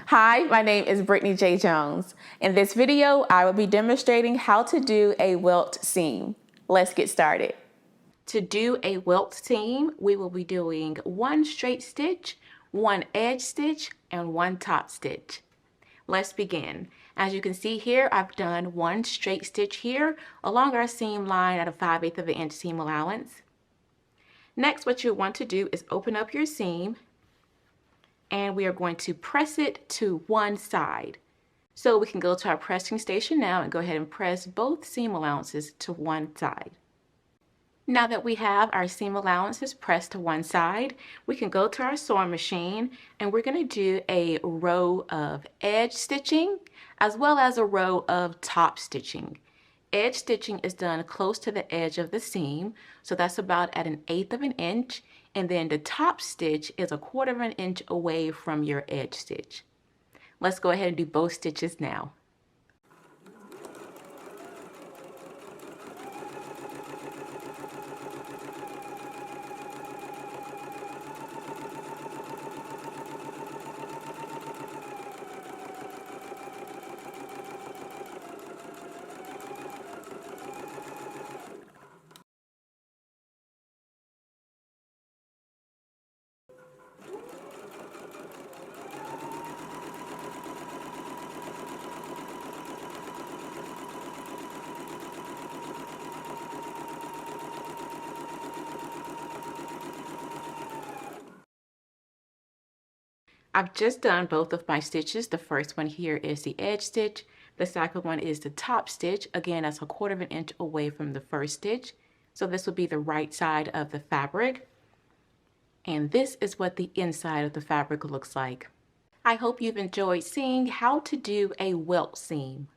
Hi, my name is Brittany J. Jones. In this video, I will be demonstrating how to do a welt seam. Let's get started. To do a welt seam, we will be doing one straight stitch, one edge stitch, and one top stitch. Let's begin. As you can see here, I've done one straight stitch here along our seam line at a 5/8 of an inch seam allowance. Next, what you want to do is open up your seam, and we are going to press it to one side. So we can go to our pressing station now and go ahead and press both seam allowances to one side. Now that we have our seam allowances pressed to one side, we can go to our sewing machine and we're going to do a row of edge stitching as well as a row of top stitching. Edge stitching is done close to the edge of the seam, so that's about at 1/8 of an inch, and then the top stitch is 1/4 of an inch away from your edge stitch. Let's go ahead and do both stitches now. I've just done both of my stitches. The first one here is the edge stitch. The second one is the top stitch. Again, that's 1/4 of an inch away from the first stitch. So this will be the right side of the fabric. And this is what the inside of the fabric looks like. I hope you've enjoyed seeing how to do a welt seam.